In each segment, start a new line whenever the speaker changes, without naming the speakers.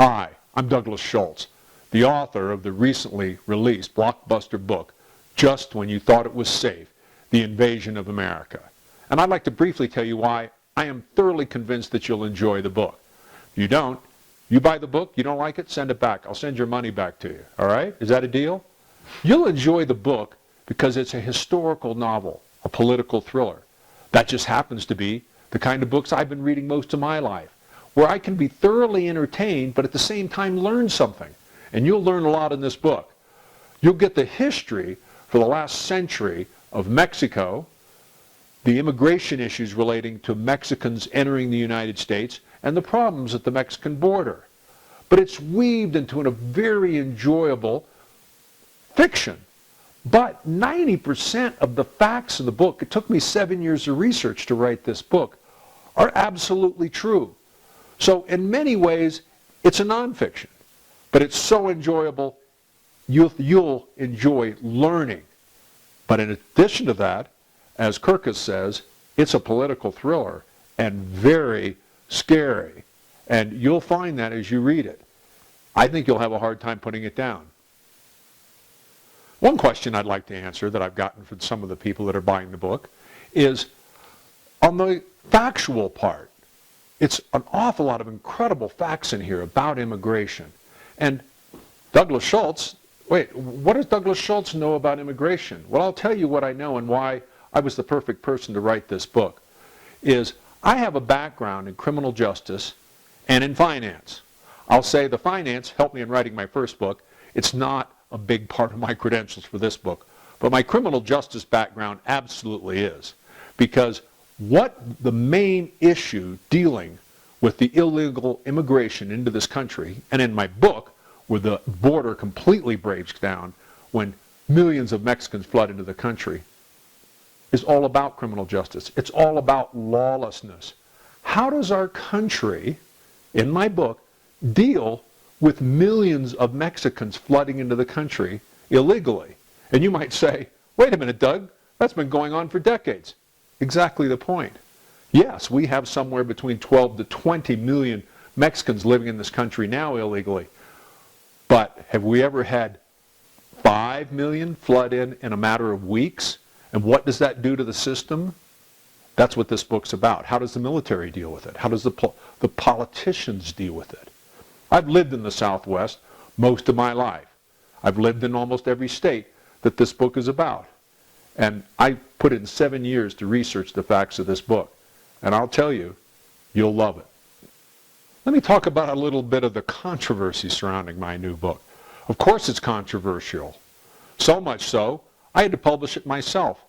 Hi, I'm Douglas Schulz, the author of the recently released blockbuster book, Just When You Thought It Was Safe, The Invasion of America. And I'd like to briefly tell you why I am thoroughly convinced that you'll enjoy the book. If you don't, you buy the book, you don't like it, send it back. I'll send your money back to you. All right? Is that a deal? You'll enjoy the book because it's a historical novel, a political thriller. That just happens to be the kind of books I've been reading most of my life, where I can be thoroughly entertained, but at the same time learn something. And you'll learn a lot in this book. You'll get the history for the last century of Mexico, the immigration issues relating to Mexicans entering the United States, and the problems at the Mexican border. But it's weaved into a very enjoyable fiction. But 90% of the facts in the book, it took me 7 years of research to write this book, are absolutely true. So in many ways, it's a nonfiction, but it's so enjoyable, you'll enjoy learning. But in addition to that, as Kirkus says, it's a political thriller and very scary. And you'll find that as you read it. I think you'll have a hard time putting it down. One question I'd like to answer that I've gotten from some of the people that are buying the book is, on the factual part, it's an awful lot of incredible facts in here about immigration. And Douglas Schulz, what does Douglas Schulz know about immigration? Well, I'll tell you what I know and why I was the perfect person to write this book. Is I have a background in criminal justice and in finance. I'll say the finance helped me in writing my first book. It's not a big part of my credentials for this book. But my criminal justice background absolutely is. Because what the main issue dealing with the illegal immigration into this country, and in my book, where the border completely breaks down when millions of Mexicans flood into the country, is all about criminal justice. It's all about lawlessness. How does our country, in my book, deal with millions of Mexicans flooding into the country illegally? And you might say, wait a minute, Doug, that's been going on for decades. Exactly the point. Yes, we have somewhere between 12 to 20 million Mexicans living in this country now illegally. But have we ever had 5 million flood in a matter of weeks? And what does that do to the system? That's what this book's about. How does the military deal with it? How does the politicians deal with it? I've lived in the Southwest most of my life. I've lived in almost every state that this book is about. And I put in 7 years to research the facts of this book. And I'll tell you, you'll love it. Let me talk about a little bit of the controversy surrounding my new book. Of course it's controversial. So much so, I had to publish it myself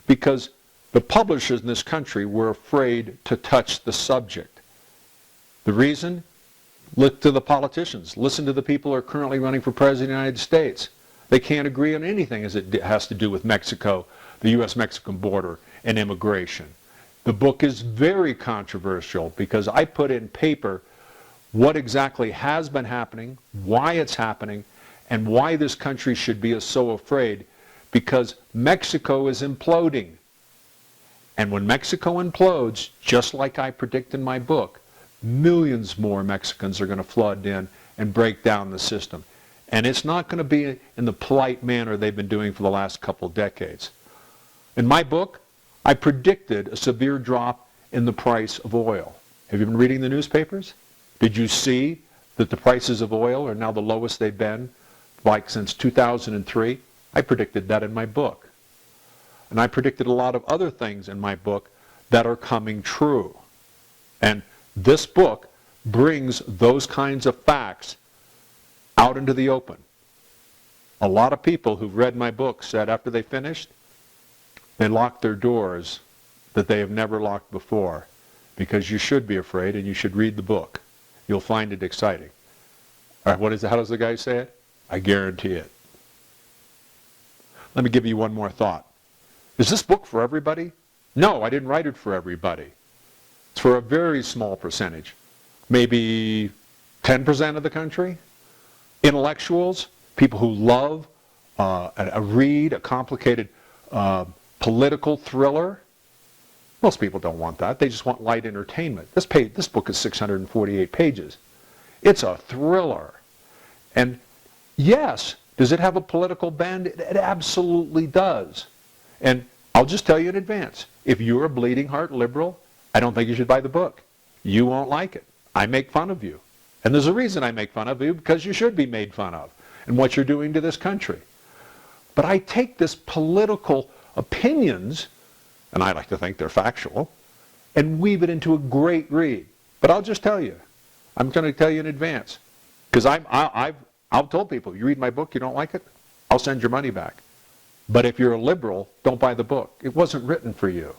because the publishers in this country were afraid to touch the subject. The reason? Look to the politicians. Listen to the people who are currently running for President of the United States. They can't agree on anything as it has to do with Mexico, the U.S.-Mexican border, and immigration. The book is very controversial because I put in paper what exactly has been happening, why it's happening, and why this country should be so afraid, because Mexico is imploding. And when Mexico implodes, just like I predict in my book, millions more Mexicans are going to flood in and break down the system. And it's not going to be in the polite manner they've been doing for the last couple of decades. In my book, I predicted a severe drop in the price of oil. Have you been reading the newspapers? Did you see that the prices of oil are now the lowest they've been, like since 2003? I predicted that in my book. And I predicted a lot of other things in my book that are coming true. And this book brings those kinds of facts out into the open. A lot of people who've read my book said after they finished, they locked their doors that they have never locked before, because you should be afraid and you should read the book. You'll find it exciting. All right, how does the guy say it? I guarantee it. Let me give you one more thought. Is this book for everybody? No, I didn't write it for everybody. It's for a very small percentage. Maybe 10% of the country. Intellectuals, people who love a complicated political thriller. Most people don't want that. They just want light entertainment. This book is 648 pages. It's a thriller. And yes, does it have a political bend? It absolutely does. And I'll just tell you in advance, if you're a bleeding heart liberal, I don't think you should buy the book. You won't like it. I make fun of you. And there's a reason I make fun of you, because you should be made fun of and what you're doing to this country. But I take this political opinions, and I like to think they're factual, and weave it into a great read. But I'll just tell you, I'm going to tell you in advance, because I've told people, you read my book, you don't like it, I'll send your money back. But if you're a liberal, don't buy the book. It wasn't written for you.